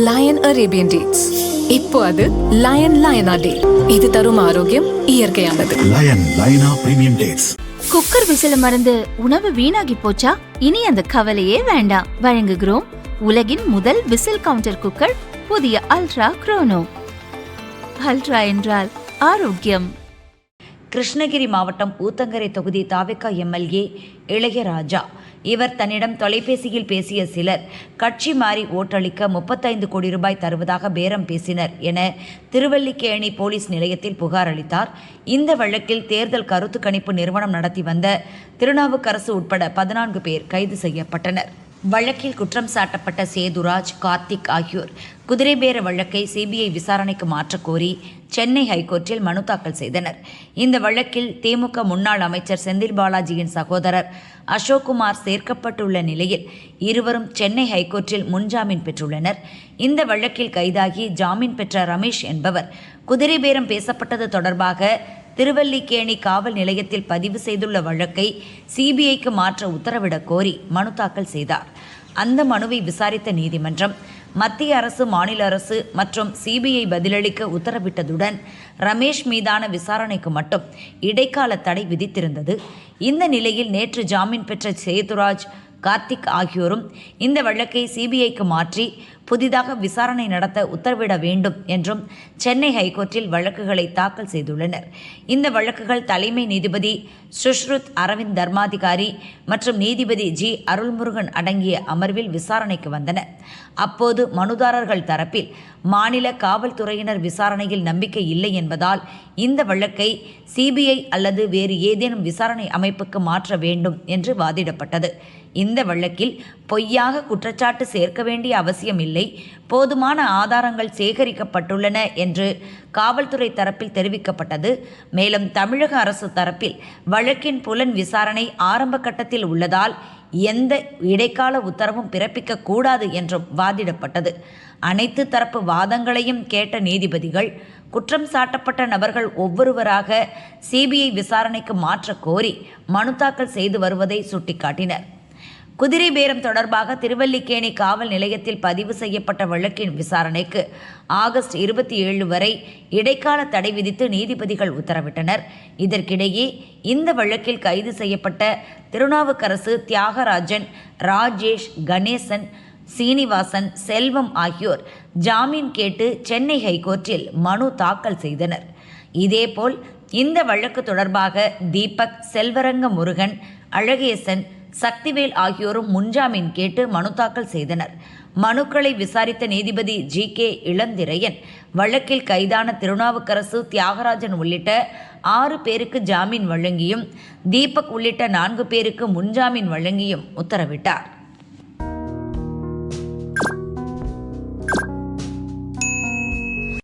Line Arabian dates. இப்போ அது line லயனா டே. இது தரும் ஆரோக்கியம் இயற்கையானது. லயன் லயனா பிரீமியம் டேட்ஸ். குக்கர் விசில மறந்து உணவு வீணாகி போச்சா? இனி அந்த கவலையே வேண்டாம். வழங்குகிறோம் உலகின் முதல் விசில் கவுண்டர் குக்கர், புதிய அல்ட்ரா குரோனோ. அல்ட்ரா என்றால் ஆரோக்கியம். கிருஷ்ணகிரி மாவட்டம் ஊத்தங்கரை தொகுதி தாவேகா எம்எல்ஏ இளையராஜா. இவர் தன்னிடம் தொலைபேசியில் பேசிய சிலர் கட்சி மாறி ஓட்டளிக்க 35 கோடி ரூபாய் தருவதாக பேரம் பேசினர் என திருவல்லிக்கேணி போலீஸ் நிலையத்தில் புகார் அளித்தார். இந்த வழக்கில் தேர்தல் கருத்து கணிப்பு நிறுவனம் நடத்தி வந்த திருநாவுக்கரசு உட்பட 14 பேர் கைது செய்யப்பட்டனர். வழக்கில் குற்றம் சாட்டப்பட்ட சேதுராஜ், கார்த்திக் ஆகியோர் குதிரை பேர வழக்கை சிபிஐ விசாரணைக்கு மாற்றக் கோரி சென்னை ஹைகோர்ட்டில் மனு தாக்கல் செய்தனர். இந்த வழக்கில் திமுக முன்னாள் அமைச்சர் செந்தில் பாலாஜியின் சகோதரர் அசோக்குமார் சேர்க்கப்பட்டுள்ள நிலையில் இருவரும் சென்னை ஹைகோர்ட்டில் முன்ஜாமீன் பெற்றுள்ளனர். இந்த வழக்கில் கைதாகி ஜாமீன் பெற்ற ரமேஷ் என்பவர் குதிரை பேரம் பேசப்பட்டது தொடர்பாக திருவல்லிக்கேணி காவல் நிலையத்தில் பதிவு செய்துள்ள வழக்கை சிபிஐக்கு மாற்ற உத்தரவிடக் கோரி மனு தாக்கல் செய்தார். அந்த மனுவை விசாரித்த நீதிமன்றம் மத்திய அரசு, மாநில அரசு மற்றும் சிபிஐ பதிலளிக்க உத்தரவிட்டதுடன் ரமேஷ் மீதான விசாரணைக்கு மட்டும் இடைக்கால தடை விதித்திருந்தது. இந்த நிலையில் நேற்று ஜாமீன் பெற்ற சேதுராஜ், கார்த்திக் ஆகியோரும் இந்த வழக்கை சிபிஐக்கு மாற்றி புதிதாக விசாரணை நடத்த உத்தரவிட வேண்டும் என்றும் சென்னை ஹைகோர்ட்டில் வழக்குகளை தாக்கல் செய்துள்ளனர். இந்த வழக்குகள் தலைமை நீதிபதி சுஷ்ருத் அரவிந்த் தர்மாதிகாரி மற்றும் நீதிபதி ஜி அருள்முருகன் அடங்கிய அமர்வில் விசாரணைக்கு வந்தன. அப்போது மனுதாரர்கள் தரப்பில் மாநில காவல்துறையினர் விசாரணையில் நம்பிக்கை இல்லை என்பதால் இந்த வழக்கை சிபிஐ அல்லது வேறு ஏதேனும் விசாரணை அமைப்புக்கு மாற்ற வேண்டும் என்று வாதிடப்பட்டது. இந்த வழக்கில் பொய்யாக குற்றச்சாட்டு சேர்க்க வேண்டிய அவசியம் இல்லை, போதுமான ஆதாரங்கள் சேகரிக்கப்பட்டுள்ளன என்று காவல்துறை தரப்பில் தெரிவிக்கப்பட்டது. மேலும் தமிழக அரசு தரப்பில் வழக்கின் புலன் விசாரணை ஆரம்ப கட்டத்தில் உள்ளதால் எந்த இடைக்கால உத்தரவும் பிறப்பிக்க கூடாது என்றும் வாதிடப்பட்டது. அனைத்து தரப்பு வாதங்களையும் கேட்ட நீதிபதிகள் குற்றம் சாட்டப்பட்ட நபர்கள் ஒவ்வொருவராக சிபிஐ விசாரணைக்கு மாற்ற கோரி மனு தாக்கல் செய்து வருவதை சுட்டிக்காட்டினர். குதிரை பேரம் தொடர்பாக திருவல்லிக்கேணி காவல் நிலையத்தில் பதிவு செய்யப்பட்ட வழக்கின் விசாரணைக்கு ஆகஸ்ட் 27 வரை இடைக்கால தடை விதித்து நீதிபதிகள் உத்தரவிட்டனர். இதற்கிடையே இந்த வழக்கில் கைது செய்யப்பட்ட திருநாவுக்கரசு, தியாகராஜன், ராஜேஷ், கணேசன், சீனிவாசன், செல்வம் ஆகியோர் ஜாமீன் கேட்டு சென்னை ஹைகோர்ட்டில் மனு தாக்கல் செய்தனர். இதேபோல் இந்த வழக்கு தொடர்பாக தீபக், செல்வரங்க முருகன், அழகேசன், சக்திவேல் ஆகியோரும் முன்ஜாமீன் கேட்டு மனு தாக்கல் செய்தனர். மனுக்களை விசாரித்த நீதிபதி ஜி.கே. இளந்திரையன் வழக்கில் கைதான திருநாவுக்கரசு, தியாகராஜன் உள்ளிட்ட 6 பேருக்கு ஜாமீன் வழங்கியும் தீபக் உள்ளிட்ட 4 பேருக்கு முன்ஜாமீன் வழங்கியும் உத்தரவிட்டார்.